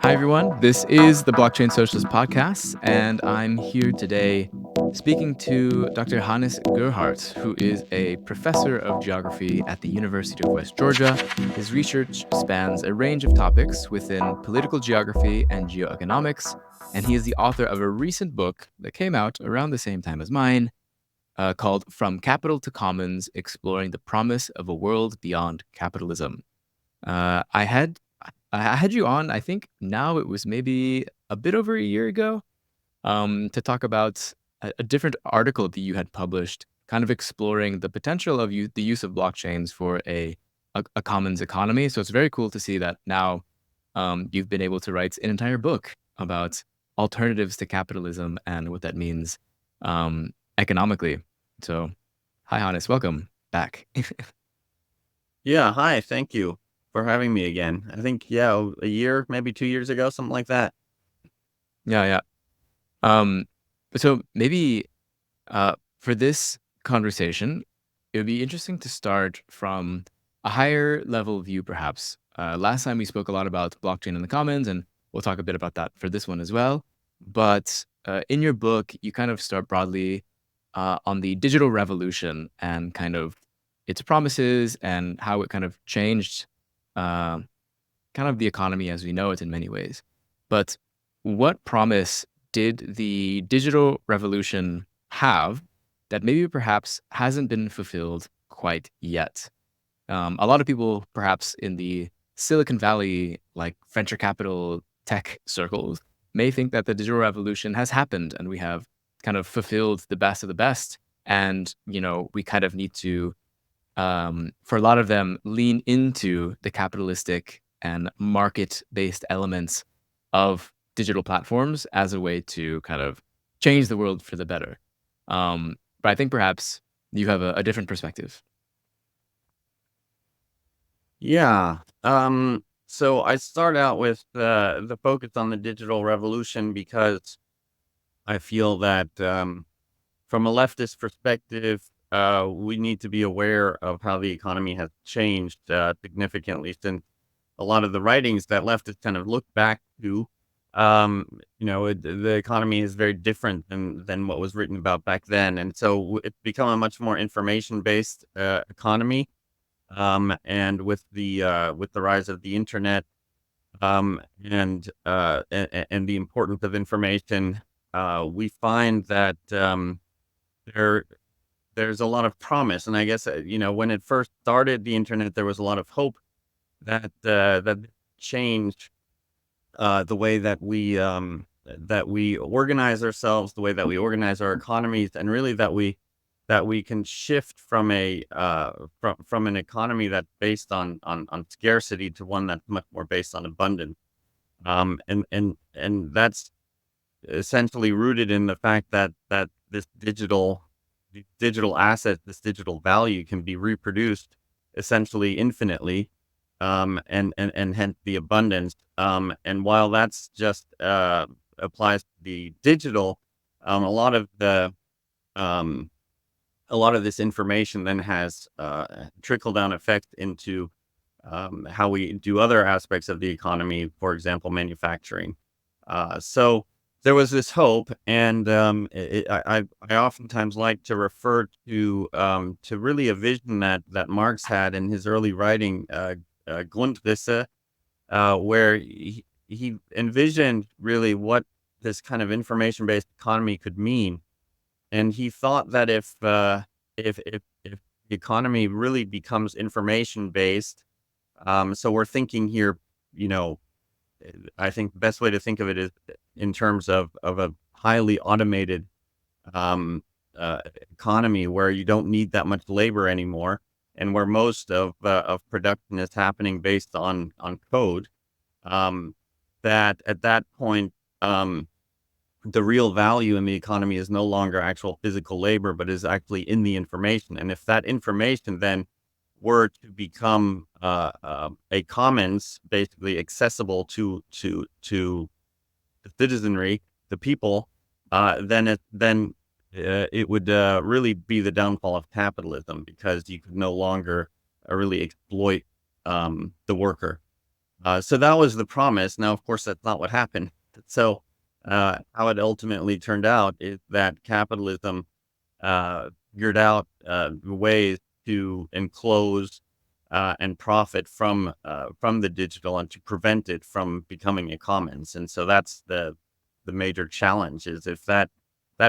Hi, everyone. This is the Blockchain Socialist Podcast, and I'm here today speaking to Dr. Hannes Gerhardt, who is a professor of geography at the University of West Georgia. His research spans a range of topics within political geography and geoeconomics, and he is the author of a recent book that came out around the same time as mine called From Capital to Commons Exploring the Promise of a World Beyond Capitalism. I had you on, I think now it was maybe a bit over a year ago, to talk about a different article that you had published, kind of exploring the potential of the use of blockchains for a commons economy. So it's very cool to see that now you've been able to write an entire book about alternatives to capitalism and what that means economically. So, hi, Hannes, welcome back. Yeah, hi, thank you for having me again. I think, a year, maybe 2 years ago, something like that. Yeah, yeah. Um, so maybe for this conversation, it would be interesting to start from a higher level view, perhaps. Last time we spoke a lot about blockchain in the commons, and we'll talk a bit about that for this one as well. But in your book, you kind of start broadly on the digital revolution and kind of its promises and how it kind of changed uh, kind of the economy as we know it in many ways. But what promise did the digital revolution have that maybe perhaps hasn't been fulfilled quite yet? A lot of people, perhaps in the Silicon Valley, like venture capital tech circles, may think that the digital revolution has happened and we have kind of fulfilled the best of the best. And, we kind of need to for a lot of them, lean into the capitalistic and market-based elements of digital platforms as a way to kind of change the world for the better. But I think perhaps you have a different perspective. Yeah. So I start out with the focus on the digital revolution because I feel that from a leftist perspective, we need to be aware of how the economy has changed significantly since a lot of the writings that leftists kind of look back to. The economy is very different than what was written about back then, and so it's become a much more information based economy. And with the rise of the internet, and the importance of information, we find that there there's a lot of promise. And I guess when it first started, the internet, there was a lot of hope that changed the way that we organize ourselves, the way that we organize our economies, and really that we can shift from an economy that's based on scarcity to one that's much more based on abundance. And that's essentially rooted in the fact that these digital assets, this digital value can be reproduced essentially infinitely, and hence the abundance. And while that's just applies to the digital, um, a lot of the um, a lot of this information then has trickle down effect into how we do other aspects of the economy, for example, manufacturing. So there was this hope, and I oftentimes like to refer to really a vision that Marx had in his early writing, Grundrisse, where he envisioned really what this kind of information-based economy could mean. And he thought that if the economy really becomes information-based, so we're thinking here, you know, I think the best way to think of it is in terms of a highly automated economy where you don't need that much labor anymore, and where most of production is happening based on code. Um, that at that point, the real value in the economy is no longer actual physical labor, but is actually in the information. And if that information then were to become a commons, basically accessible to the citizenry, the people, then it would really be the downfall of capitalism, because you could no longer really exploit the worker. So that was the promise. Now, of course, that's not what happened. So how it ultimately turned out is that capitalism figured out ways to enclose and profit from the digital and to prevent it from becoming a commons. And so that's the major challenge, is if that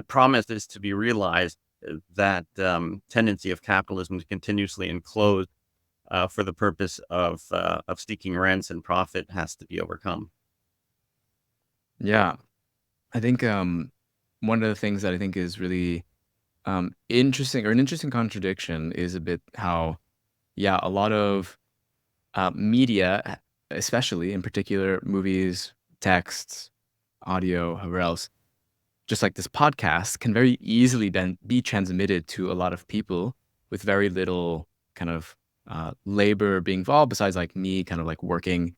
promise is to be realized, that tendency of capitalism to continuously enclose for the purpose of seeking rents and profit has to be overcome. Yeah. I think one of the things that I think is really interesting, or an interesting contradiction, is a bit how, yeah, a lot of media, especially in particular movies, texts, audio, however else, just like this podcast, can very easily then be transmitted to a lot of people with very little kind of labor being involved, besides like me kind of like working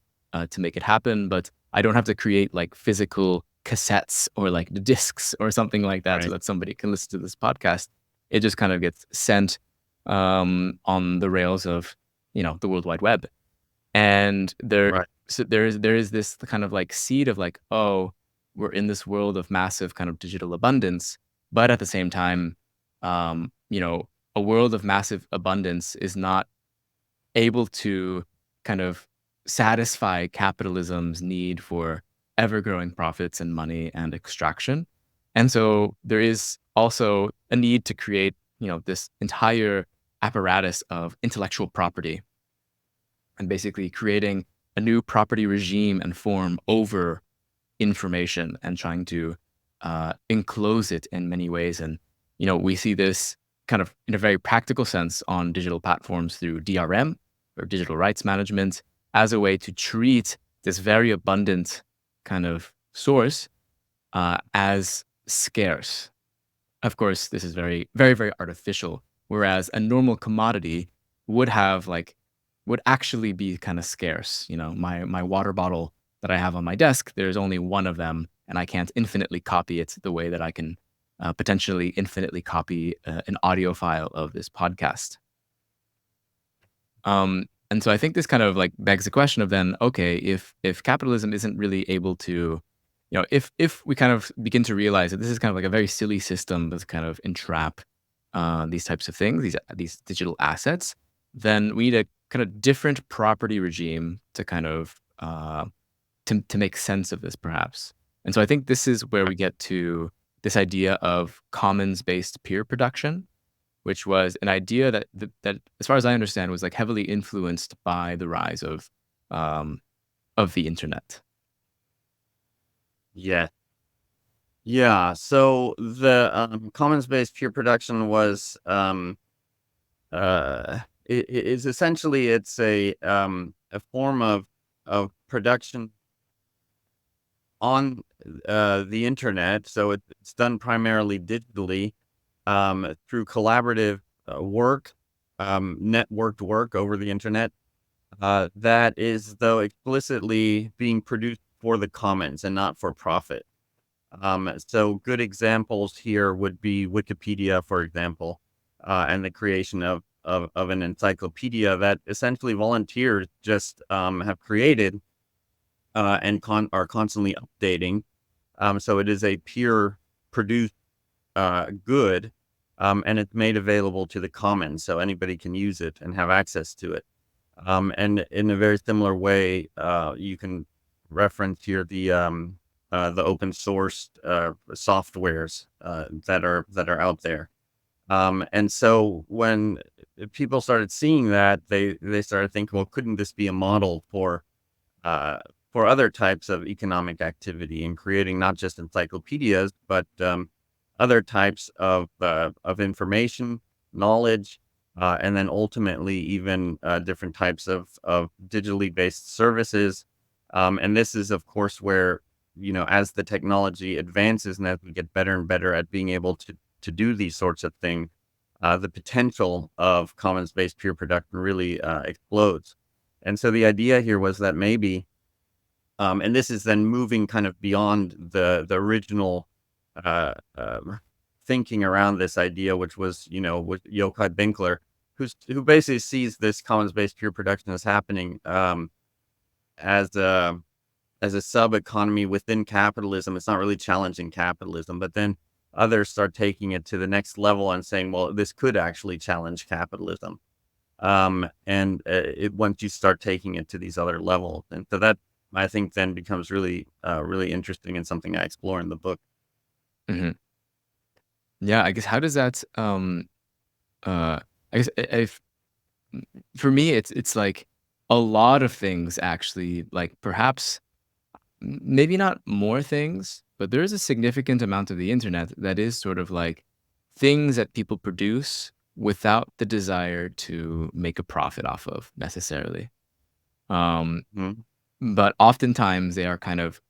to make it happen. But I don't have to create like physical cassettes or like the discs or something like that so Right. that somebody can listen to this podcast. It just kind of gets sent on the rails of, the World Wide Web. And Right. there is this kind of like seed of like, oh, we're in this world of massive kind of digital abundance, but at the same time, a world of massive abundance is not able to kind of satisfy capitalism's need for ever growing profits and money and extraction. And so there is also a need to create, this entire apparatus of intellectual property, and basically creating a new property regime and form over information and trying to enclose it in many ways. And, we see this kind of in a very practical sense on digital platforms through DRM, or digital rights management, as a way to treat this very abundant kind of source as scarce. Of course, this is very, very, very artificial. Whereas a normal commodity would have like would actually be kind of scarce. My water bottle that I have on my desk, there's only one of them, and I can't infinitely copy it the way that I can potentially infinitely copy an audio file of this podcast. And so I think this kind of like begs the question of then, okay, if capitalism isn't really able to, if we kind of begin to realize that this is kind of like a very silly system that's kind of entrap these types of things, these digital assets, then we need a kind of different property regime to kind of to make sense of this, perhaps. And so I think this is where we get to this idea of commons-based peer production, which was an idea that, as far as I understand, was like heavily influenced by the rise of the internet. Yeah. Yeah. So the commons-based peer production was it is essentially, it's a form of production on the internet. So it's done primarily digitally, through collaborative work, networked work over the internet, that is, though, explicitly being produced for the commons and not for profit. So good examples here would be Wikipedia, for example, and the creation of an encyclopedia that essentially volunteers just have created, and are constantly updating. So it is a peer produced good, and it's made available to the commons, so anybody can use it and have access to it. And in a very similar way, you can reference here the open source softwares that are out there. And so when people started seeing that, they started thinking, well, couldn't this be a model uh, for other types of economic activity, and creating not just encyclopedias, but other types of information, knowledge, and then ultimately even different types of digitally based services. And this is, of course, where, as the technology advances and as we get better and better at being able to do these sorts of things, the potential of commons-based peer production really explodes. And so the idea here was that maybe, and this is then moving kind of beyond the original uh, thinking around this idea, which was, with Yochai Benkler, who basically sees this commons-based peer production as happening, as a sub economy within capitalism. It's not really challenging capitalism, but then others start taking it to the next level and saying, well, this could actually challenge capitalism. And once you start taking it to these other levels, and so that I think then becomes really, really interesting and something I explore in the book. Hmm. Yeah, I guess how does that I guess if for me it's like a lot of things actually, like perhaps maybe not more things, but there is a significant amount of the internet that is sort of like things that people produce without the desire to make a profit off of necessarily. Um, Mhm. but oftentimes they are kind of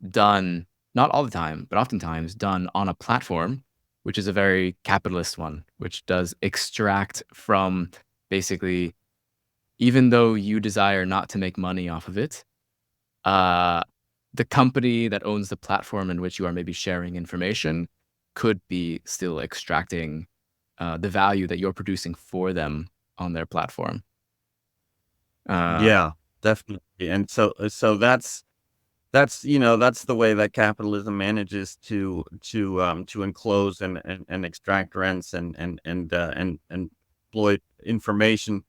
done, not all the time, but oftentimes done on a platform, which is a very capitalist one, which does extract from basically, even though you desire not to make money off of it, uh, the company that owns the platform in which you are maybe sharing information could be still extracting the value that you're producing for them on their platform. Uh, Yeah, definitely. And so that's that's the way that capitalism manages to enclose and extract rents and exploit information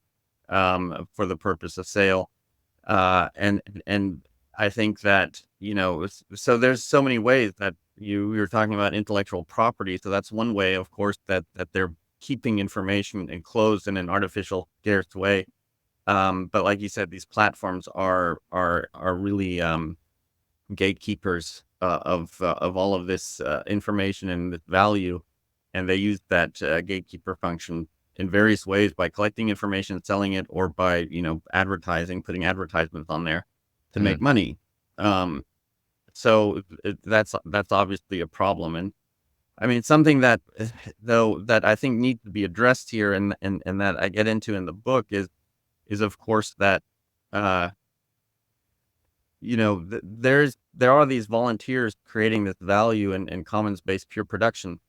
for the purpose of sale. And I think that so there's so many ways that we were talking about intellectual property. So that's one way, of course, that they're keeping information enclosed in an artificial scarce way. But like you said, these platforms are really gatekeepers of all of this information and this value, and they use that gatekeeper function in various ways by collecting information, selling it, or by advertising, putting advertisements on there to make mhm. money. Um, so that's obviously a problem, and I mean something that though that I think needs to be addressed here, and that I get into in the book is of course that. Uh, there are these volunteers creating this value in commons-based pure production.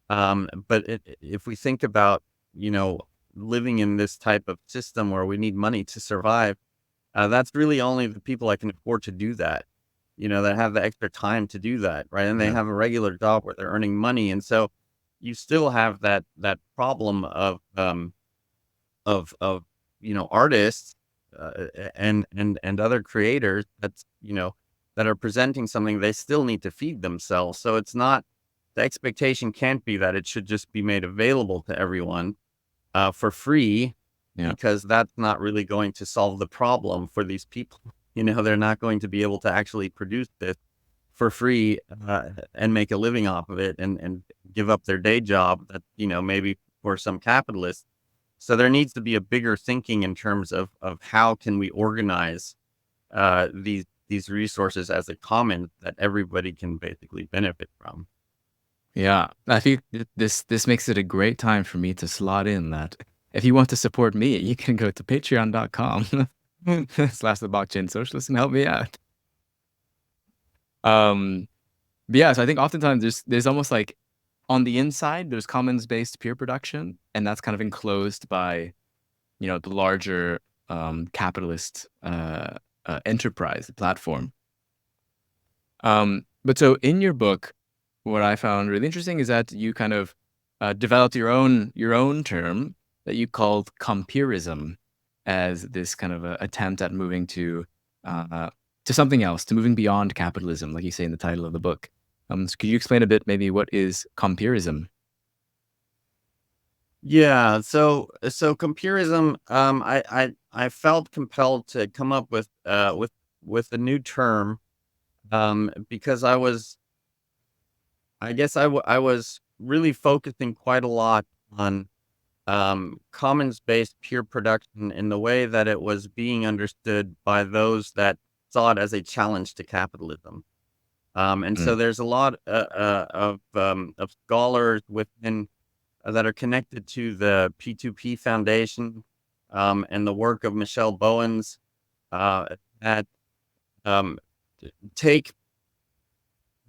But if we think about, you know, living in this type of system where we need money to survive, that's really only the people that can afford to do that, that have the extra time to do that, right? And they Yeah. have a regular job where they're earning money. And so you still have that problem of artists and other creators that are presenting something. They still need to feed themselves, so it's not the expectation can't be that it should just be made available to everyone for free, Yeah. because that's not really going to solve the problem for these people. They're not going to be able to actually produce this for free and make a living off of it, and give up their day job that maybe for some capitalists. So there needs to be a bigger thinking in terms of how can we organize these resources as a common that everybody can basically benefit from. Yeah. I think this makes it a great time for me to slot in that if you want to support me, you can go to patreon.com slash the blockchain socialist and help me out. Um, but yeah, so I think oftentimes there's almost like on the inside, there's commons-based peer production, and that's kind of enclosed by, the larger capitalist enterprise platform. But so in your book, what I found really interesting is that you kind of developed your own term that you called compeerism as this kind of a attempt at moving to something else, to moving beyond capitalism, like you say in the title of the book. So could you explain a bit maybe what is compeerism? Yeah, so compurism, I felt compelled to come up with a new term, because I guess I was really focusing quite a lot on commons-based peer production in the way that it was being understood by those that saw it as a challenge to capitalism. And so Mm, there's a lot of scholars within that are connected to the P2P Foundation, and the work of Michelle Bowens, that um, take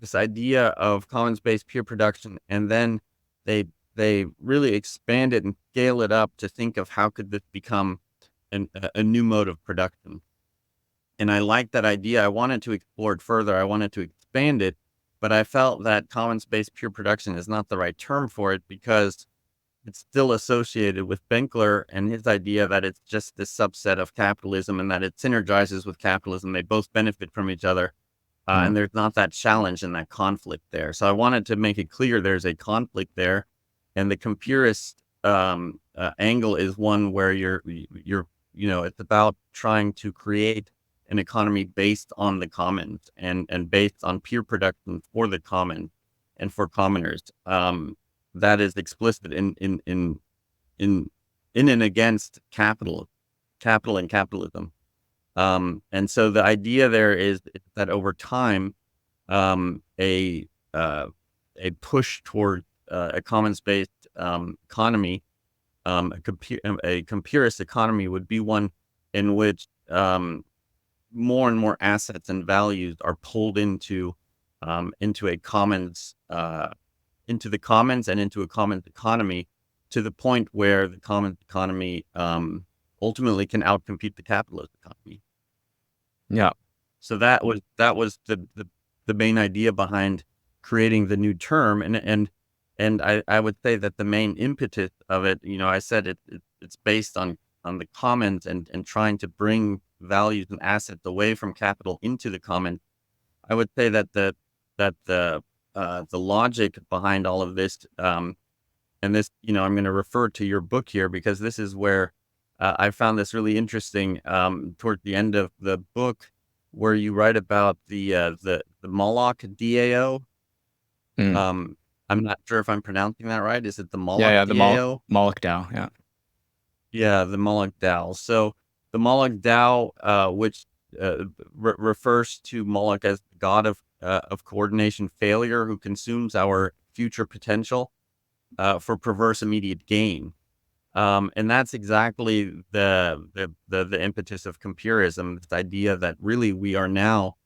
this idea of commons-based peer production, and then they they really expand it and scale it up to think of how could this become a new mode of production. And I liked that idea. I wanted to explore it further. I wanted to expand it, but I felt that commons-based pure production is not the right term for it because it's still associated with Benkler and his idea that it's just this subset of capitalism and that it synergizes with capitalism. They both benefit from each other. Mm. And there's not that challenge and that conflict there. So I wanted to make it clear there's a conflict there. And the Compeerist angle is one where it's about trying to create an economy based on the commons and based on peer production for the common and for commoners. That is explicit in and against capital and capitalism. And so the idea there is that over time, a push toward a commons-based economy, a Compeerist economy would be one in which more and more assets and values are pulled into a commons, into the commons and into a commons economy, to the point where the commons economy ultimately can outcompete the capitalist economy. Yeah. So that was the main idea behind creating the new term, and I would say that the main impetus of it, I said it's based on the commons and trying to bring values and assets away from capital into the commons. I would say that the logic behind all of this, and this, I'm going to refer to your book here because this is where I found this really interesting toward the end of the book, where you write about the Moloch DAO. Mm. I'm not sure if I'm pronouncing that right. Is it the Yeah, Moloch yeah, the DAO? Moloch DAO. Yeah. Yeah, the Moloch DAO. So the Moloch DAO, which refers to Moloch as the god of coordination failure, who consumes our future potential for perverse immediate gain. And that's exactly the impetus of Compeerism, this idea that really we are now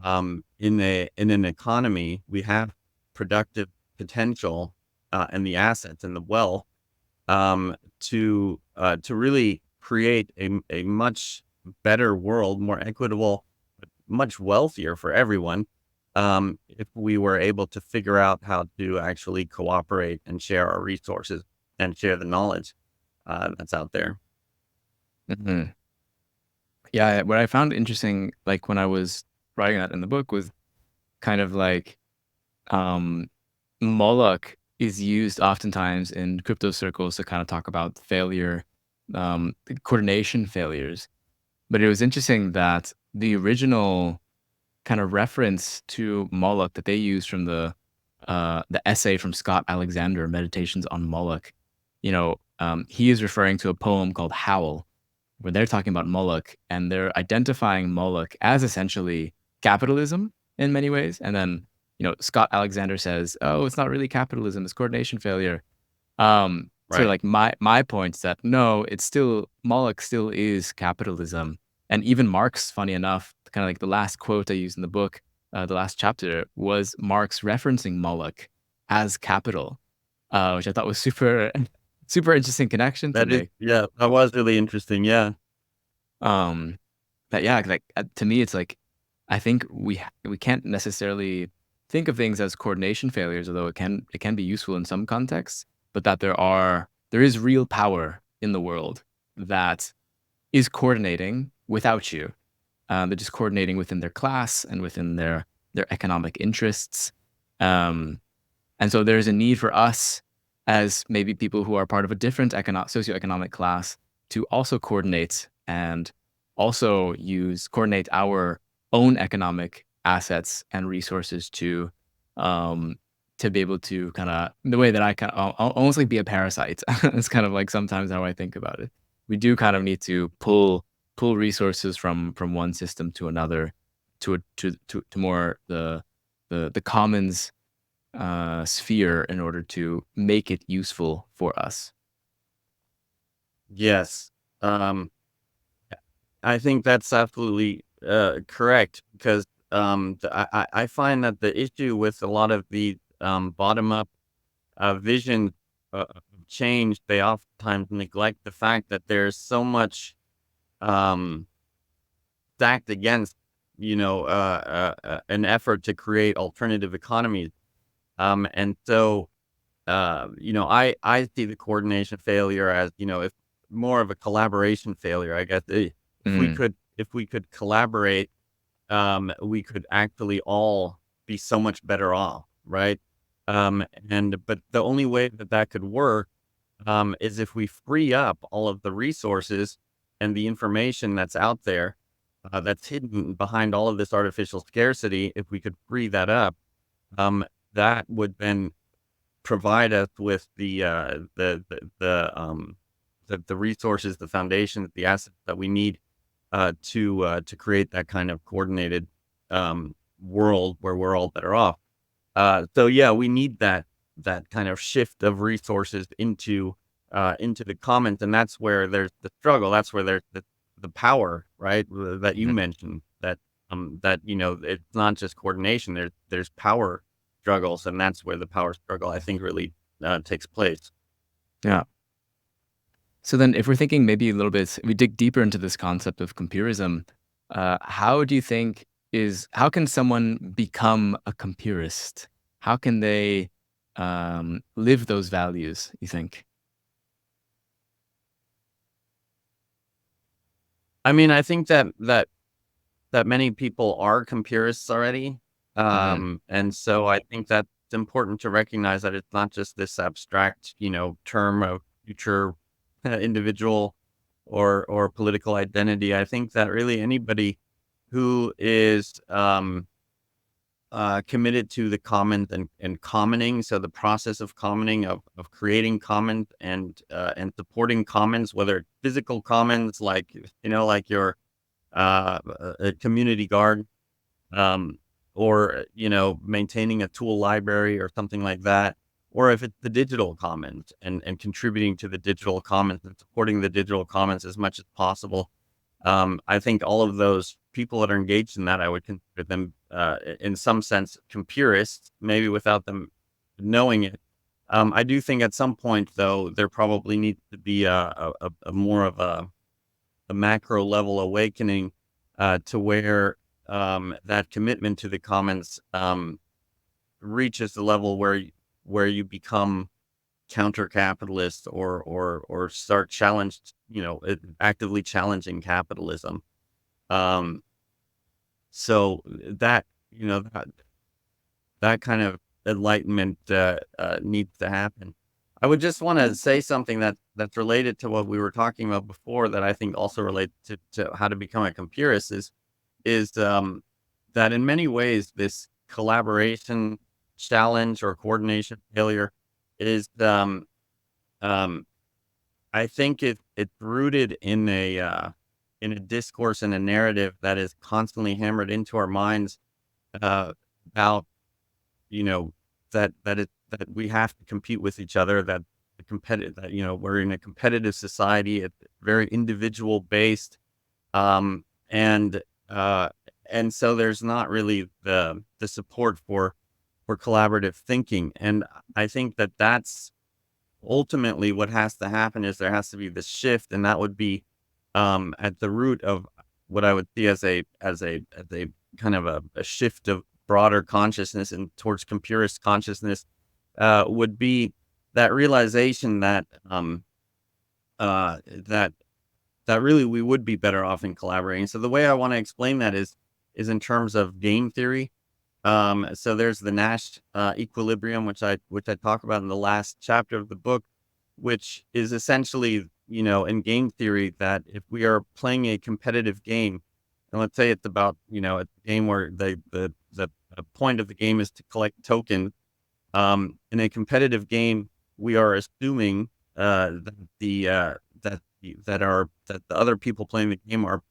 in an economy. We have productive potential and the assets and the wealth to really create a much better world, more equitable, much wealthier for everyone. If we were able to figure out how to actually cooperate and share our resources and share the knowledge that's out there. Hmm. Yeah. What I found interesting, like when I was writing that in the book, was kind of like um, Moloch is used oftentimes in crypto circles to kind of talk about failure, coordination failures. But it was interesting that the original kind of reference to Moloch that they used from the essay from Scott Alexander, Meditations on Moloch, he is referring to a poem called Howl, where they're talking about Moloch and they're identifying Moloch as essentially capitalism in many ways. And then, Scott Alexander says, "Oh, it's not really capitalism; it's coordination failure." Sort of Right. like my point is that no, it's still Moloch still is capitalism, and even Marx, funny enough, kind of like the last quote I used in the book, the last chapter was Marx referencing Moloch as capital, which I thought was super super interesting connection to That is, make. yeah, that was really interesting. Yeah. Um, but yeah, like to me, it's like I think we can't necessarily think of things as coordination failures, although it can be useful in some contexts. But that there is real power in the world that is coordinating without you. They're just coordinating within their class and within their economic interests. Um, and so there's a need for us as maybe people who are part of a different socioeconomic class to also coordinate and also coordinate our own economic assets and resources um, to be able to kind of the way that I kind of almost like be a parasite. It's kind of like sometimes how I think about it. We do kind of need to pull resources from one system to another to more the commons sphere in order to make it useful for us. Yes. Um, I think that's absolutely correct because I find that the issue with a lot of the bottom up vision of change, they oftentimes neglect the fact that there's so much um, stacked against, an effort to create alternative economies. And so, I see the coordination failure as, if more of a collaboration failure, I guess. Mm, If we could collaborate, we could actually all be so much better off, right? But the only way that that could work, is if we free up all of the resources and the information that's out there, that's hidden behind all of this artificial scarcity. If we could free that up, um, that would then provide us with the resources, the foundations, the assets that we need, to create that kind of coordinated, world where we're all better off. So yeah, we need that kind of shift of resources into the commons, and that's where there's the struggle. That's where there's the power, right? That you mhm. mentioned. That it's not just coordination. There's power struggles, and that's where the power struggle, I think, really takes place. Yeah. So then if we're thinking maybe a little bit, we dig deeper into this concept of compeerism, how do you think how can someone become a compeerist? How can they live those values, you think? I mean, I think that many people are compurists already. Hmm. And so I think that's important to recognize that it's not just this abstract, term of future individual or political identity. I think that really anybody who is committed to the commons and commoning, so the process of commoning, of creating commons and supporting commons, whether it's physical commons like like your a community garden, um, or maintaining a tool library or something like that, or if it's the digital commons and contributing to the digital commons and supporting the digital commons as much as possible. I think all of those people that are engaged in that, I would consider them, in some sense, compurists, maybe without them knowing it. I do think at some point, though, there probably needs to be a more of a macro level awakening, to where, that commitment to the commons, reaches the level where you become counter-capitalist or start actively challenging capitalism. Um, so that kind of enlightenment, needs to happen. I would just want to say something that's related to what we were talking about before, that I think also relates to how to become a computerist, is that in many ways this collaboration challenge or coordination failure is, um, I think it's rooted in a discourse and a narrative that is constantly hammered into our minds, uh, about, you know, that we have to compete with each other, that we're in a competitive society, it's very individual based, um, and, uh, and so there's not really the support for collaborative thinking, and I think that that's ultimately what has to happen. Is there has to be this shift, and that would be, at the root of what I would see as a kind of a shift of broader consciousness and towards computerist consciousness, would be that realization that that really we would be better off in collaborating. So the way I want to explain that is in terms of game theory. So there's the Nash equilibrium, which I talk about in the last chapter of the book, which is essentially, in game theory, that if we are playing a competitive game, and let's say it's about, a game where the point of the game is to collect tokens. In a competitive game, we are assuming, that the other people playing the game are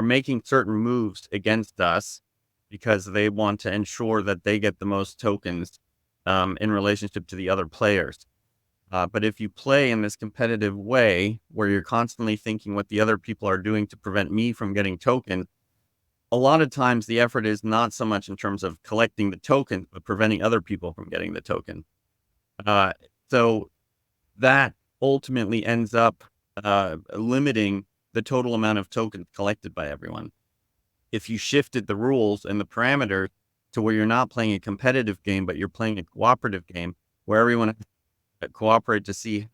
making certain moves against us because they want to ensure that they get the most tokens, in relationship to the other players. But if you play in this competitive way, where you're constantly thinking what the other people are doing to prevent me from getting tokens, a lot of times the effort is not so much in terms of collecting the tokens, but preventing other people from getting the token. Uh, so that ultimately ends up, limiting the total amount of tokens collected by everyone. if you shifted the rules and the parameters to where you're not playing a competitive game, but you're playing a cooperative game where everyone has to cooperate to see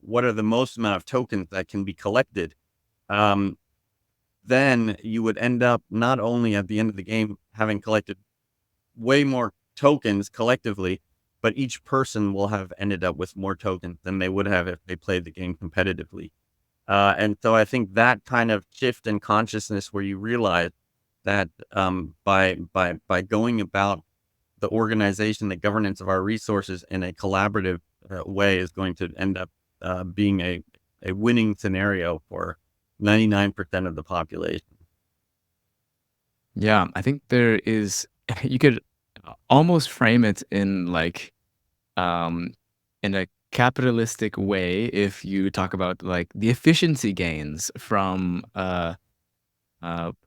what are the most amount of tokens that can be collected, um, then you would end up not only at the end of the game having collected way more tokens collectively, but each person will have ended up with more tokens than they would have if they played the game competitively. And so I think that kind of shift in consciousness where you realize that by going about the organization, the governance of our resources in a collaborative way is going to end up being a winning scenario for 99% of the population. Yeah, I think there is you could almost frame it in like um in a capitalistic way if you talk about like the efficiency gains from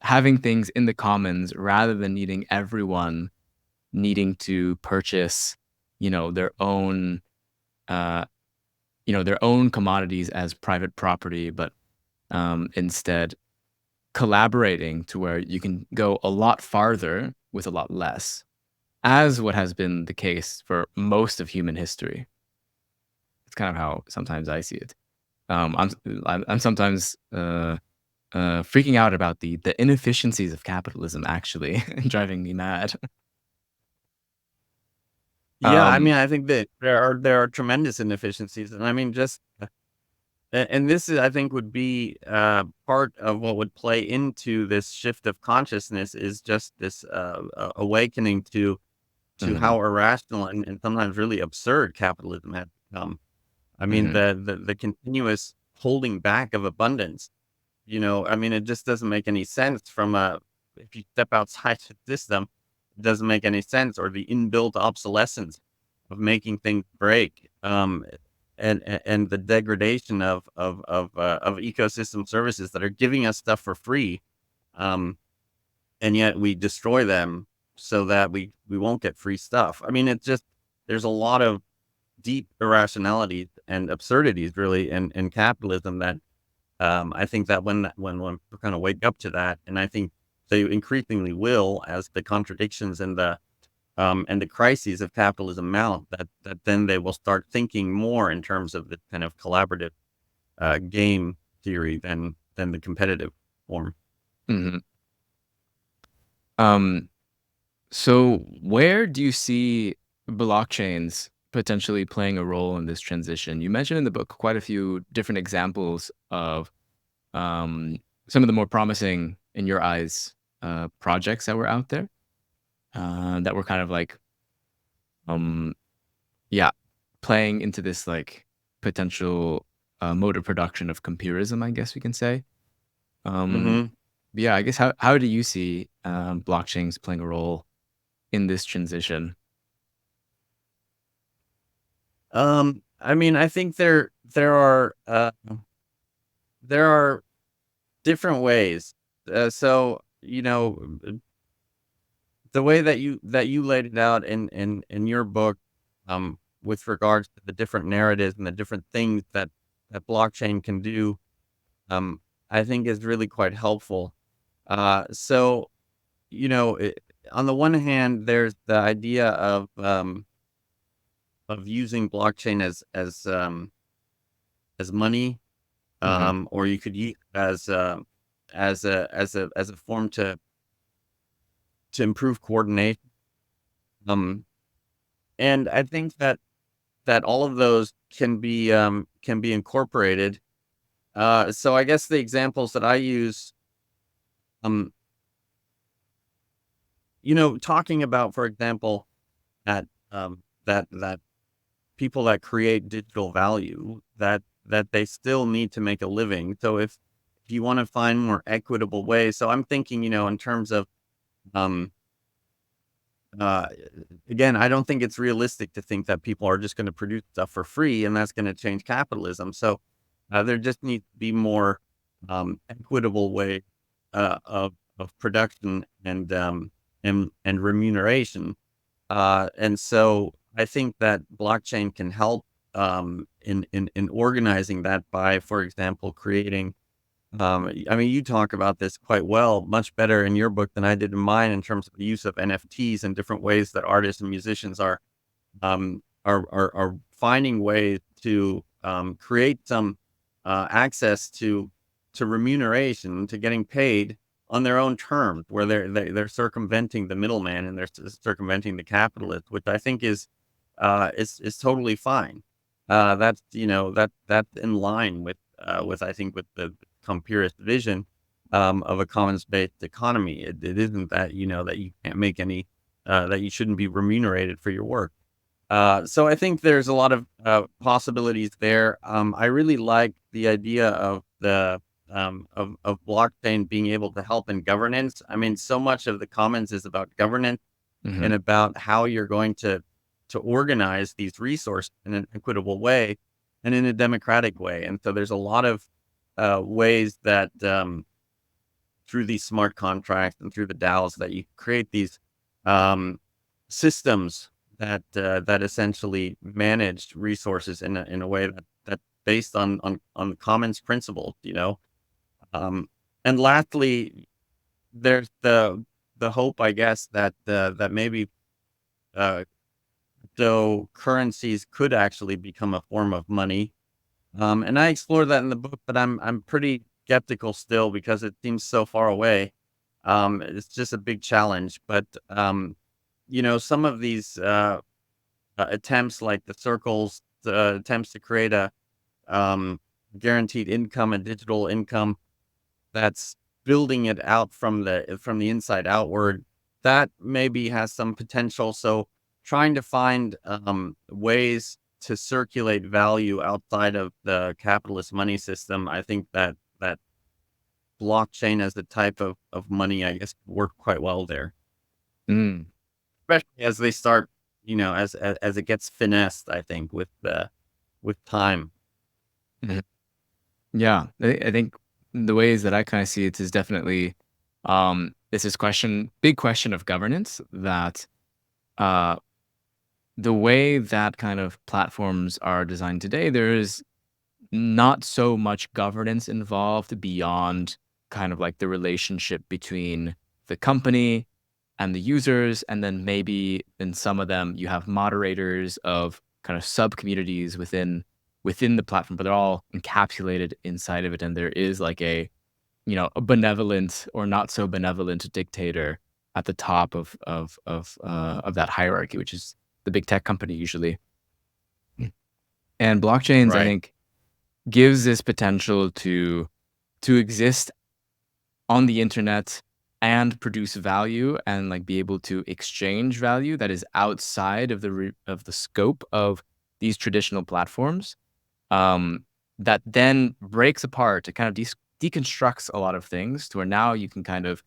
having things in the commons rather than needing everyone needing to purchase, you know, uh their own commodities as private property, but instead collaborating to where you can go a lot farther with a lot less, as what has been the case for most of human history. It's kind of how sometimes I see it. I'm sometimes freaking out about the inefficiencies of capitalism actually driving me mad. Yeah, I Um, mean, I think that there are tremendous inefficiencies, and I mean, just and this is, I think, would be part of what would play into this shift of consciousness is just this awakening to mhm, how irrational and sometimes really absurd capitalism has become. I mean, mhm, the continuous holding back of abundance. I mean, it just doesn't make any sense from a if you step outside the system, it doesn't make any sense, or the inbuilt obsolescence of making things break, and the degradation of ecosystem services that are giving us stuff for free, um, and yet we destroy them so that we won't get free stuff. I mean, it just there's a lot of deep irrationalities and absurdities really in capitalism that I think that when people kind of wake up to that, and I think they increasingly will, as the contradictions and the crises of capitalism mount, that then they will start thinking more in terms of the kind of collaborative game theory than the competitive form. mhm. Um, so where do you see blockchains potentially playing a role in this transition? You mentioned in the book quite a few different examples of um, some of the more promising, in your eyes, projects that were out there that were kind of like, um, yeah, playing into this like potential mode of production of computerism, I guess we can say. Um, hmm yeah, I guess how do you see blockchains playing a role in this transition? I mean, I think there are different ways. So the way that you laid it out in your book, with regards to the different narratives and the different things that blockchain can do, um, I think is really quite helpful. So on the one hand, there's the idea of using blockchain as money, Hmm. or you could use it as a form to improve coordination. Um, and I think that all of those can be incorporated. So I guess the examples that I use, um, talking about, for example, that people that create digital value, that they still need to make a living. So if you want to find more equitable ways, so I'm thinking, in terms of um, uh, again, I don't think it's realistic to think that people are just going to produce stuff for free and that's going to change capitalism. So there just needs to be more equitable way of production and remuneration. And so I think that blockchain can help in organizing that by, for example, creating I mean, you talk about this quite well, much better in your book than I did in mine, in terms of the use of NFTs and different ways that artists and musicians are finding ways to create some access to remuneration, to getting paid on their own terms, where they're circumventing the middleman, and they're circumventing the capitalist, which I think is totally fine. That's, that's in line with, I think, with the Compeerist vision of a commons-based economy. It isn't that, that you can't make any that you shouldn't be remunerated for your work. So I think there's a lot of possibilities there. I really like the idea of of blockchain being able to help in governance. I mean, so much of the commons is about governance Hmm. and about how you're going to organize these resources in an equitable way and in a democratic way. And so there's a lot of ways that through these smart contracts and through the DAOs that you create these um, systems that essentially manage resources in a way that based on commons principles, and lastly, there's the hope, I guess, that maybe uh, though currencies could actually become a form of money. And I explore that in the book, but I'm pretty skeptical still because it seems so far away. It's just a big challenge, but some of these attempts, like the circles, the attempts to create a um, guaranteed income, a digital income that's building it out from the inside outward, that maybe has some potential. So trying to find ways to circulate value outside of the capitalist money system, I think that blockchain as a type of money, I guess, work quite well there, Mm. especially as they start, as it gets finessed, I think, with time. Mhm. Yeah, I think the ways that I kind of see it is definitely it's this big question of governance that uh, the way that kind of platforms are designed today, there is not so much governance involved beyond kind of like the relationship between the company and the users. And then maybe in some of them, you have moderators of kind of sub communities within the platform, but they're all encapsulated inside of it. And there is like a benevolent or not so benevolent dictator at the top of that hierarchy, which is the big tech company usually. And blockchains, I Right. think, gives this potential to exist on the internet and produce value and like be able to exchange value that is outside of of the scope of these traditional platforms. Um, that then breaks apart. It kind of deconstructs a lot of things to where now you can kind of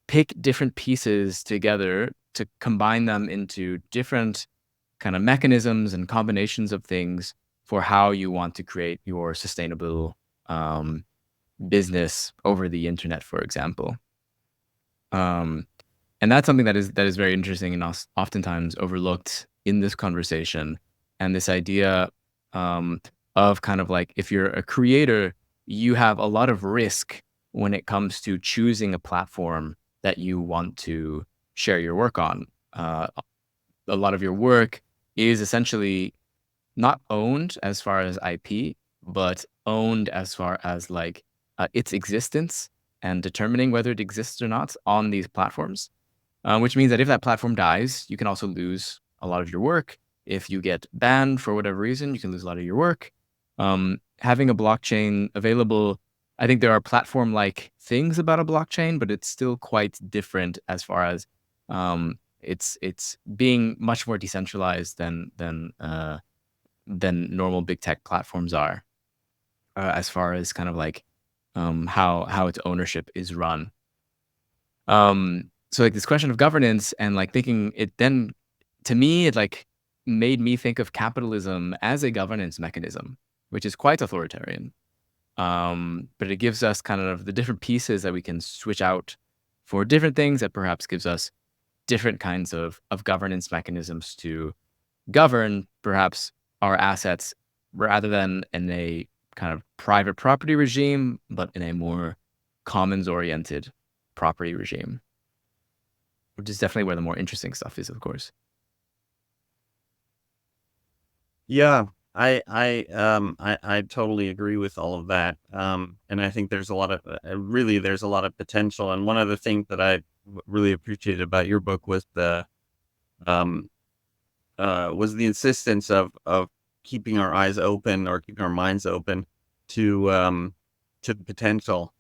pick different pieces together to combine them into different kind of mechanisms and combinations of things for how you want to create your sustainable um, business over the internet, for example. Um, and that's something that is very interesting and oftentimes overlooked in this conversation. And this idea um, of kind of like if you're a creator, you have a lot of risk when it comes to choosing a platform that you want to share your work on. A lot of your work is essentially not owned as far as IP, but owned as far as like its existence and determining whether it exists or not on these platforms. Which means that if that platform dies, you can also lose a lot of your work. If you get banned for whatever reason, you can lose a lot of your work. Having a blockchain available, I think there are platform like things about a blockchain, but it's still quite different as far as it's being much more decentralized than normal big tech platforms are, as far as kind of like how its ownership is run. So like this question of governance and like thinking it then to me it like made me think of capitalism as a governance mechanism, which is quite authoritarian. But it gives us kind of the different pieces that we can switch out for different things that perhaps gives us different kinds of governance mechanisms to govern perhaps our assets rather than in a kind of private property regime, but in a more commons-oriented property regime, which is definitely where the more interesting stuff is, of course. Yeah, I totally agree with all of that. And I think there's a lot of really there's a lot of potential. And one of the things that I really appreciated about your book um was the insistence of keeping our eyes open or keeping our minds open to the potential.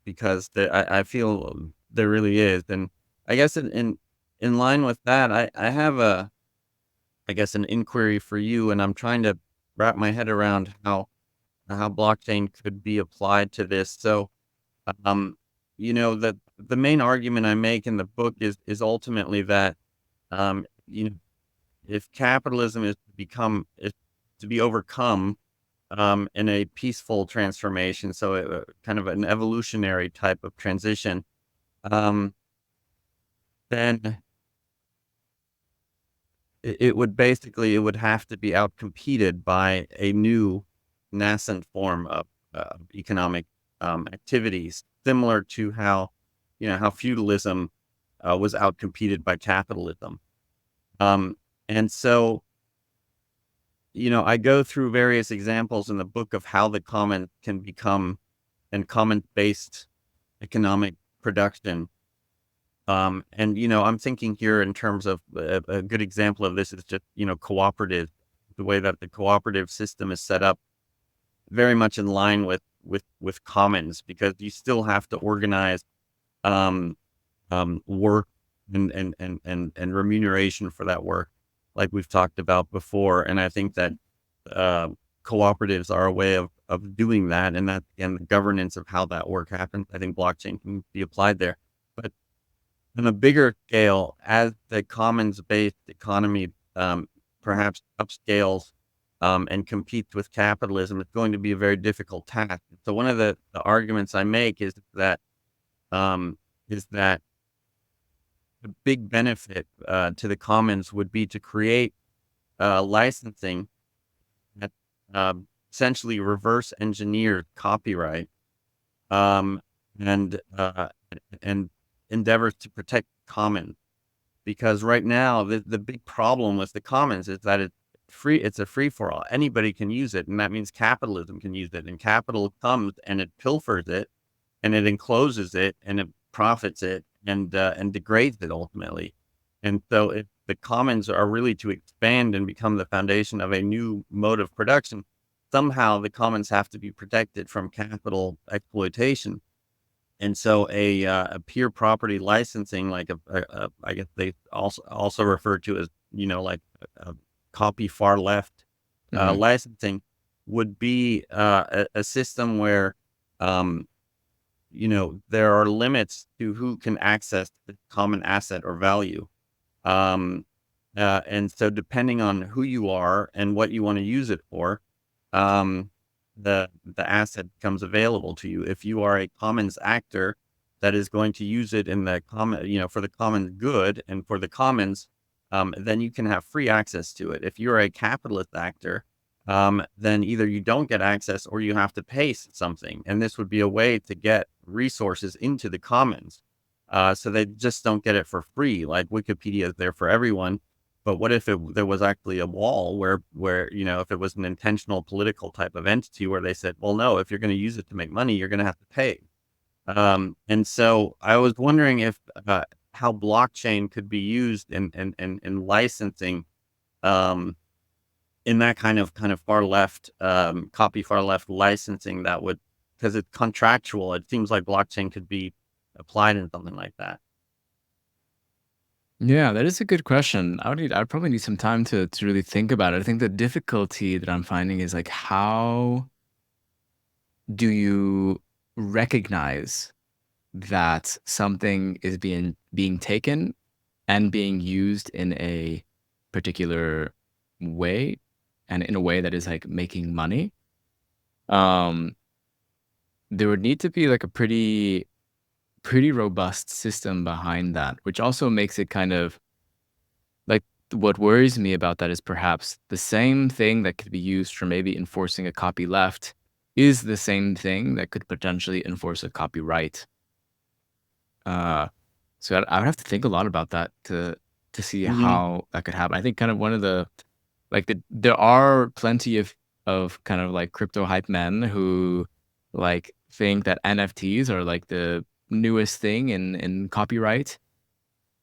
Because I feel there really is. And I guess in line with that, I have I guess an inquiry for you, and I'm trying to wrap my head around how blockchain could be applied to this. So, um, the main argument I make in the book is ultimately that, you know, if capitalism is to be overcome, in a peaceful transformation, so kind of an evolutionary type of transition, um, then it would have to be outcompeted by a new nascent form of economic activities, similar to how feudalism was outcompeted by capitalism. Um, and so, I go through various examples in the book of how the common can become and common-based economic production. And I'm thinking here in terms of a good example of this is just, cooperative, the way that the cooperative system is set up, very much in line with commons, because you still have to organize um, work and remuneration for that work, like we've talked about before. And I think that uh, cooperatives are a way of doing that, and the governance of how that work happens. I think blockchain can be applied there. But on a bigger scale, as the commons-based economy perhaps upscales and competes with capitalism, it's going to be a very difficult task. So one of the arguments I make um, is that the big benefit to the commons would be to create licensing that essentially reverse engineer copyright, um, and and endeavors to protect commons. Because right now, the big problem with the commons is that it's a free for all. Anybody can use it, and that means capitalism can use it. And capital comes and it pilfers it, and it encloses it, and it profits it, and degrades it ultimately. And so, if the commons are really to expand and become the foundation of a new mode of production, somehow the commons have to be protected from capital exploitation. And so a peer property licensing, like I guess they also refer to as, like a copy far left Hmm. licensing, would be a system where, um, there are limits to who can access the common asset or value. Um, and so depending on who you are and what you want to use it for, um, the asset becomes available to you. If you are a commons actor that is going to use it in the common, for the common good and for the commons, then you can have free access to it. If you're a capitalist actor, then either you don't get access or you have to pay something. And this would be a way to get resources into the commons. So they just don't get it for free. Like Wikipedia is there for everyone. But what if there was actually a wall where, if it was an intentional political type of entity where they said, well, no, if you're going to use it to make money, you're going to have to pay. And so I was wondering if how blockchain could be used in licensing, um, in that kind of far left, copy far left licensing that would, because it's contractual. It seems like blockchain could be applied in something like that. Yeah, that is a good question. I'd probably need some time to really think about it. I think the difficulty that I'm finding is like, how do you recognize that something is being taken and being used in a particular way, and in a way that is like making money? Um, there would need to be like a pretty robust system behind that, which also makes it kind of like what worries me about that is perhaps the same thing that could be used for maybe enforcing a copyleft is the same thing that could potentially enforce a copyright. Uh, so I would have to think a lot about that to see Hmm. how that could happen. I think kind of one of the there are plenty of kind of like crypto hype men who like think that NFTs are like the newest thing in copyright.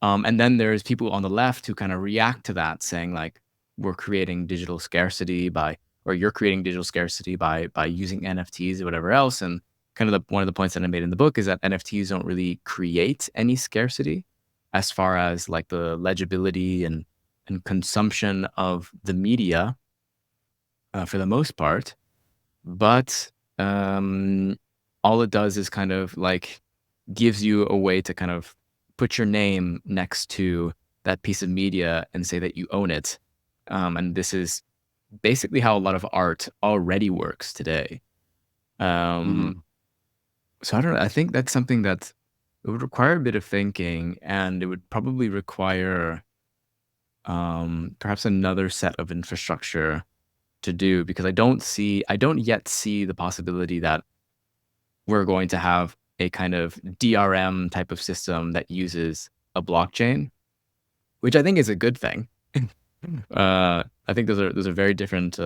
And then there's people on the left who kind of react to that, saying like, "We're creating digital scarcity by, or you're creating digital scarcity by using NFTs or whatever else." And kind of one of the points that I made in the book is that NFTs don't really create any scarcity, as far as like the legibility and consumption of the media, for the most part. But um, all it does is kind of like gives you a way to kind of put your name next to that piece of media and say that you own it. And this is basically how a lot of art already works today. Um, Hmm. so I don't know. I think that's something that it would require a bit of thinking, and it would probably require perhaps another set of infrastructure to do, because I don't yet see the possibility that we're going to have a kind of DRM type of system that uses a blockchain, which I think is a good thing. I think those are very different.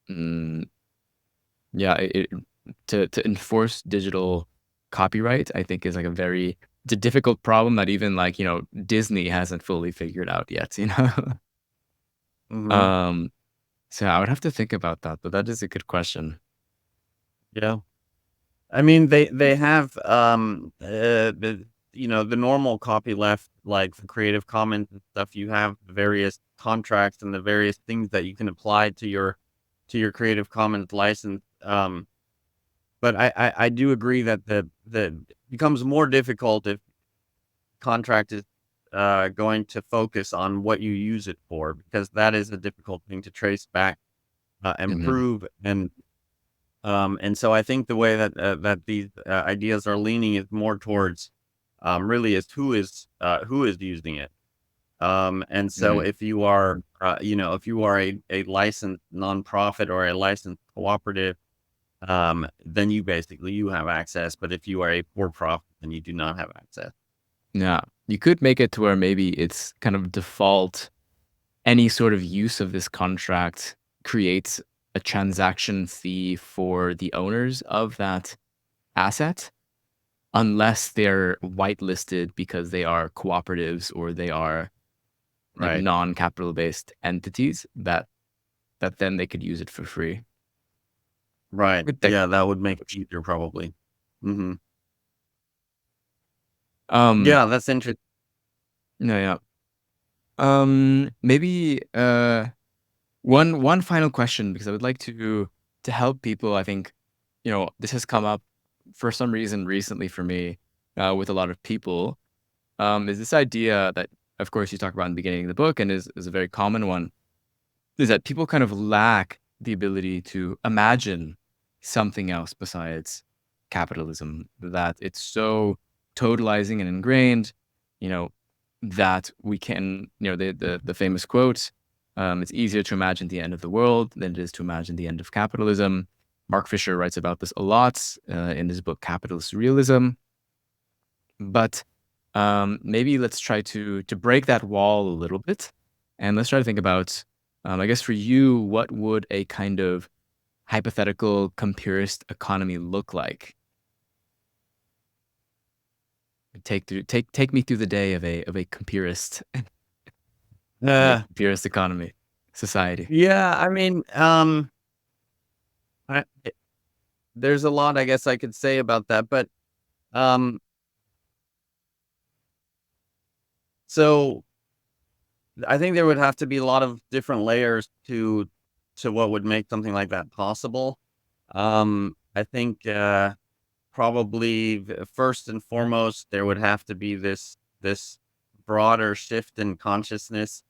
Mm, yeah, to enforce digital copyright, I think is like it's a difficult problem that even like Disney hasn't fully figured out yet. Hmm. um, so I would have to think about that, but that is a good question. Yeah. I mean, they have the normal copyleft, like the Creative Commons and stuff. You have the various contracts and the various things that you can apply to your Creative Commons license. But I do agree that the becomes more difficult if contract is going to focus on what you use it for, because that is a difficult thing to trace back and Hmm. prove. And so I think the way that these ideas are leaning is more towards really is who is using it. And so Hmm. if you are if you are a licensed nonprofit or a licensed cooperative, then you have access. But if you are a for profit, then you do not have access. Yeah, you could make it to where maybe it's kind of default. Any sort of use of this contract creates a transaction fee for the owners of that asset, unless they're whitelisted because they are cooperatives or they are like Right. non-capital based entities that then they could use it for free. Right. Good tech Yeah, that would make it approach. easier probably. Hmm. Um, Yeah, that's interesting. no, yeah. Maybe one final question, because I would like to help people. I think this has come up for some reason recently for me, with a lot of people. Is this idea that, of course, you talk about in the beginning of the book, and is a very common one, is that people kind of lack the ability to imagine something else besides capitalism. That it's so totalizing and ingrained, you know, that we can, the famous quote, "It's easier to imagine the end of the world than it is to imagine the end of capitalism." Mark Fisher writes about this a lot in his book Capitalist Realism. But maybe let's try to break that wall a little bit, and let's try to think about, I guess for you, what would a kind of hypothetical compeerist economy look like? Take me through the day of a compeerist of a Uh, compeerist economy society. yeah, I mean, there's a lot I guess I could say about that, but um, so I think there would have to be a lot of different layers to what would make something like that possible. I think probably first and foremost there would have to be this broader shift in consciousness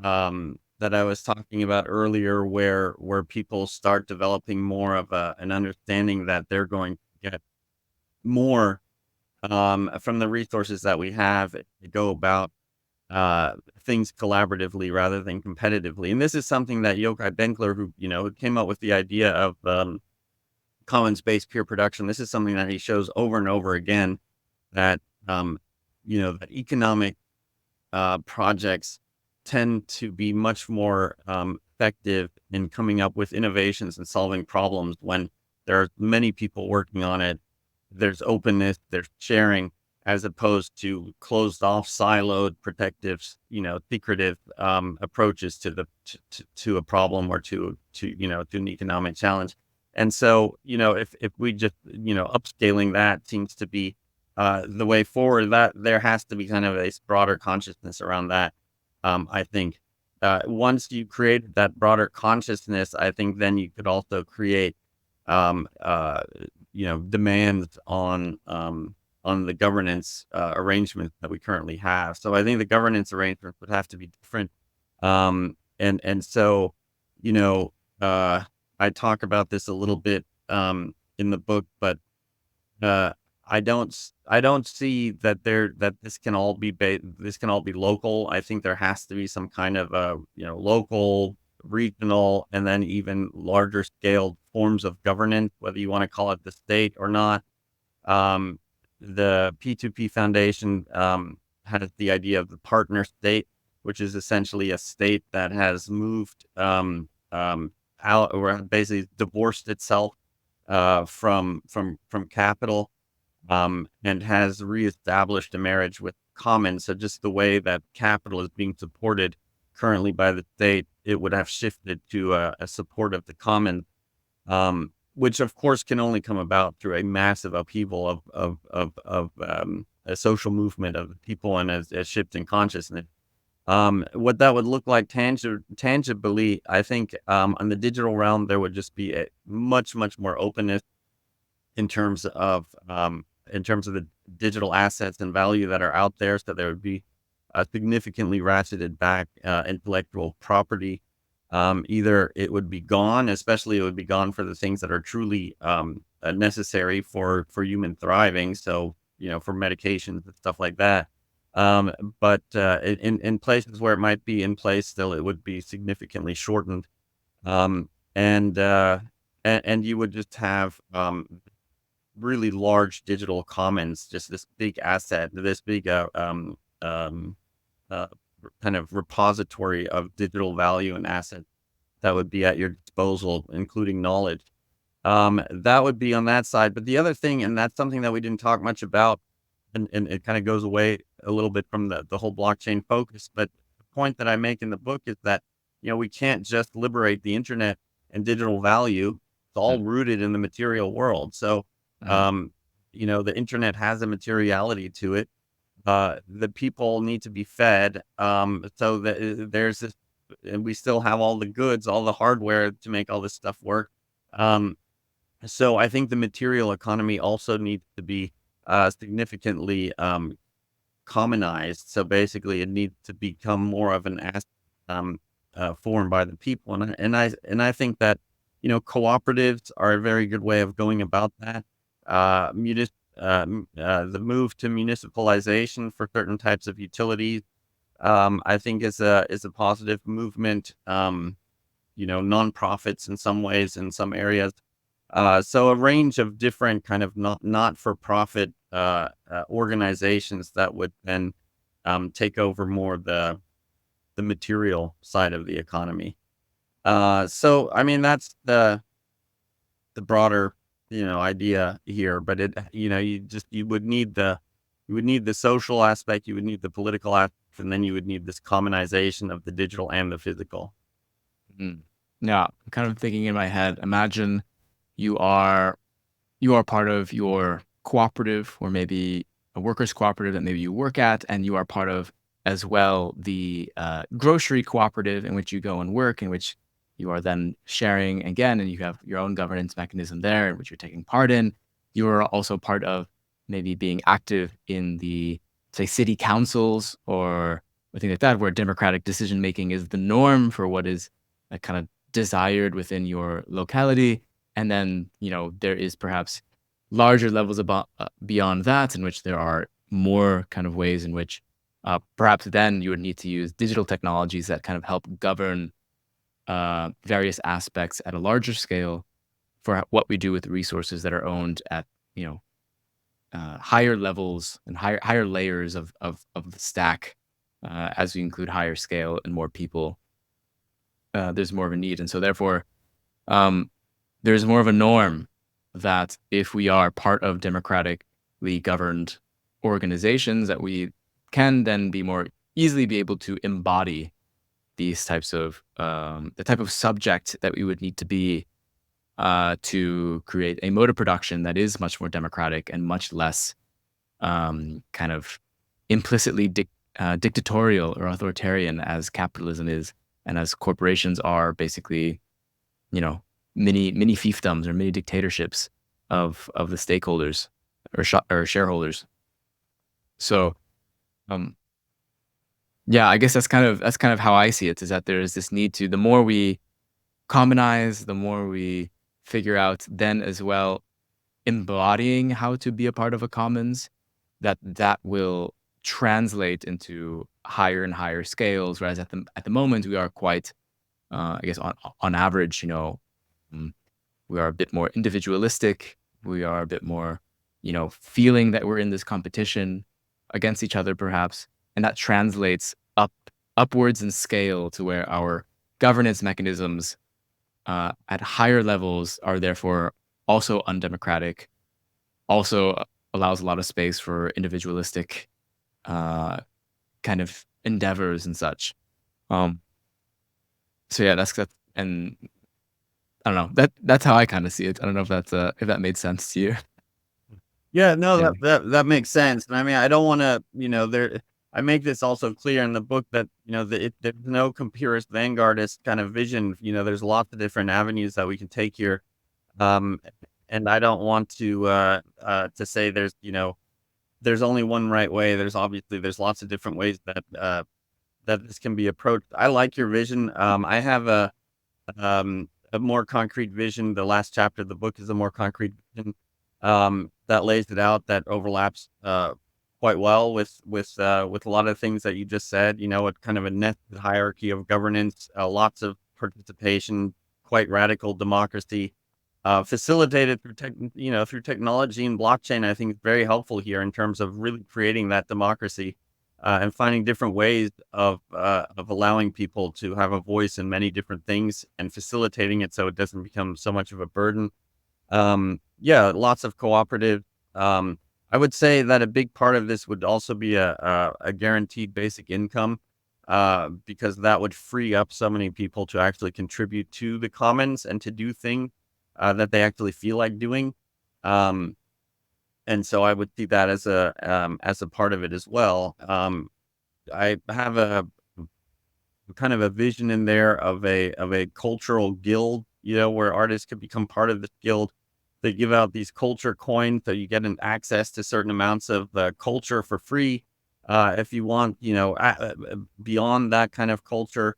that I was talking about earlier, where people start developing more of an understanding that they're going to get more from the resources that we have to go about. things collaboratively rather than competitively. And this is something that Yochai Benkler, who came up with the idea of commons-based peer production. This is something that he shows over and over again, that um, that economic projects tend to be much more effective in coming up with innovations and solving problems when there are many people working on it. There's openness, there's sharing, as opposed to closed off, siloed, protective, secretive approaches to a problem, or to an economic challenge. And so, if we just, upscaling that seems to be the way forward, that there has to be kind of a broader consciousness around that. I think once you create that broader consciousness, I think then you could also create, um, uh, demands on the governance arrangements that we currently have. So I think the governance arrangements would have to be different. And so, you know, uh, I talk about this a little bit in the book, but uh, I don't see that this can all be this can all be local. I think there has to be some kind of local, regional, and then even larger scale forms of governance, whether you want to call it the state or not. Um, the P2P Foundation has the idea of the partner state, which is essentially a state that has moved out, or basically divorced itself from capital, and has reestablished a marriage with commons. So just the way that capital is being supported currently by the state, it would have shifted to a support of the common, which of course can only come about through a massive upheaval of a social movement of the people, and a shift in consciousness. What that would look like tangibly, I think, on the digital realm, there would just be a much more openness in terms of the digital assets and value that are out there. So there would be a significantly ratcheted back intellectual property. Either it would be gone, especially it would be gone for the things that are truly necessary for human thriving. So, for medications and stuff like that. But in places where it might be in place still, it would be significantly shortened. Um, and, uh, and you would just have really large digital commons, just this big asset, this big um, uh, kind of repository of digital value and assets that would be at your disposal, including knowledge. That would be on that side. But the other thing, and that's something that we didn't talk much about, and it kind of goes away a little bit from the whole blockchain focus. But the point that I make in the book is that, we can't just liberate the internet and digital value. It's all Mm, rooted in the material world. So, mm, um, the internet has a materiality to it. The people need to be fed. So that there's this, and we still have all the goods, all the hardware to make all this stuff work. Um, so I think the material economy also needs to be significantly commonized. So basically, it needs to become more of an asset um, formed by the people. And I think that cooperatives are a very good way of going about that. The move to municipalization for certain types of utilities, I think, is a positive movement. Nonprofits in some ways, in some areas. So a range of different kind of not for profit organizations that would then take over more the material side of the economy. So I mean, that's the broader idea here. But you would need the social aspect, you would need the political aspect, and then you would need this commonization of the digital and the physical. mm. Yeah, I'm kind of thinking in my head, imagine you are part of your cooperative, or maybe a workers cooperative that maybe you work at, and you are part of as well the grocery cooperative in which you go and work, in which you are then sharing again, and you have your own governance mechanism there, in which you're taking part in. You are also part of maybe being active in the, say, city councils or things like that, where democratic decision making is the norm for what is kind of desired within your locality. And then, there is perhaps larger levels about beyond that, in which there are more kind of ways in which perhaps then you would need to use digital technologies that kind of help govern various aspects at a larger scale for what we do with resources that are owned at you know higher levels and higher layers of the stack. As we include higher scale and more people, there's more of a need, and so therefore, um, there's more of a norm that if we are part of democratically governed organizations, that we can then be more easily be able to embody these types of the type of subject that we would need to be to create a mode of production that is much more democratic and much less kind of implicitly dictatorial or authoritarian as capitalism is, and as corporations are basically, you know, mini fiefdoms or mini dictatorships of the stakeholders or shareholders. So, um, yeah, I guess that's kind of how I see it. Is that there is this need to the more we commonize, the more we figure out, then as well embodying how to be a part of a commons, that will translate into higher and higher scales. Whereas at the moment we are quite, I guess on average, mm, we are a bit more individualistic. We are a bit more, feeling that we're in this competition against each other, perhaps, and that translates upwards in scale to where our governance mechanisms at higher levels are therefore also undemocratic, also allows a lot of space for individualistic uh, kind of endeavors and such. Um, so yeah, that's and I don't know that's how I kind of see it. I don't know if that made sense to you. Yeah, no, Yeah. that makes sense. And I mean, I don't want to, I make this also clear in the book that there's no compeerist vanguardist kind of vision. There's lots of different avenues that we can take here. Um, and I don't want to say there's only one right way. There's lots of different ways that this can be approached. I like your vision. I have a more concrete vision. The last chapter of the book is a more concrete vision that lays it out, that overlaps quite well with a lot of things that you just said. A kind of a net hierarchy of governance, lots of participation, quite radical democracy, facilitated through technology and blockchain. I think is very helpful here in terms of really creating that democracy. And finding different ways of allowing people to have a voice in many different things and facilitating it so it doesn't become so much of a burden. Yeah, lots of cooperative. I would say that a big part of this would also be a guaranteed basic income, because that would free up so many people to actually contribute to the commons and to do things that they actually feel like doing. Um, and so I would see that as a part of it as well. I have a kind of a vision in there of a cultural guild, where artists could become part of this guild. They give out these culture coins, so you get an access to certain amounts of culture for free. If you want, beyond that kind of culture,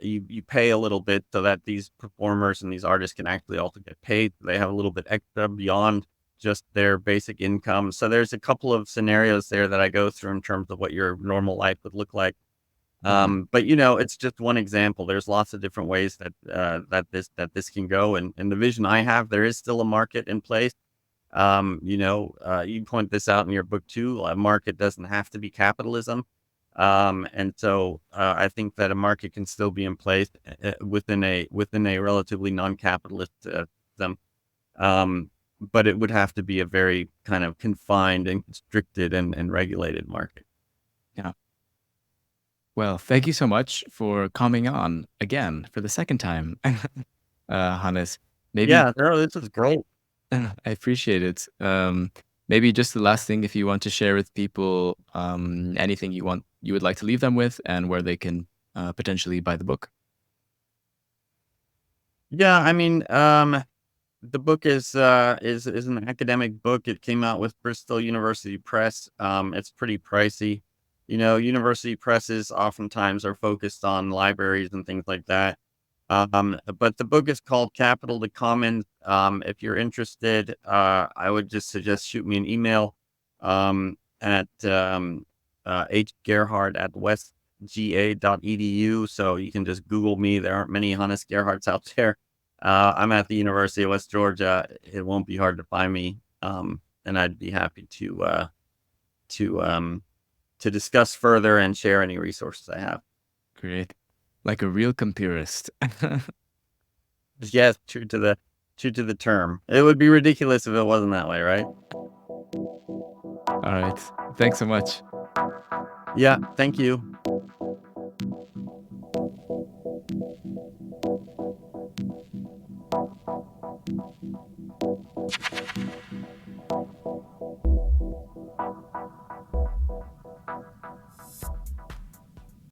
you pay a little bit so that these performers and these artists can actually also get paid. They have a little bit extra beyond just their basic income. So there's a couple of scenarios there that I go through in terms of what your normal life would look like. Mhm. But it's just one example. There's lots of different ways that this can go, and the vision I have, there is still a market in place. You point this out in your book too. A market doesn't have to be capitalism, and so I think that a market can still be in place within a relatively non-capitalist system. But it would have to be a very kind of confined and constricted and regulated market. Yeah. Well, thank you so much for coming on again for the second time, Hannes. Maybe Yeah, no, this is great. I appreciate it. Maybe just the last thing, if you want to share with people, anything you would like to leave them with, and where they can potentially buy the book. Yeah, I mean, the book is an academic book. It came out with Bristol University Press. It's pretty pricey. University presses oftentimes are focused on libraries and things like that. But the book is called Capital to Commons. If you're interested, I would just suggest shoot me an email at hgerhardt at westga.edu. So you can just Google me. There aren't many Hannes Gerhardts out there. I'm at the University of West Georgia. It won't be hard to find me, and I'd be happy to discuss further and share any resources I have. Great. Like a real compeerist. Yes, true to the term. It would be ridiculous if it wasn't that way, right? All right. Thanks so much. Yeah, thank you.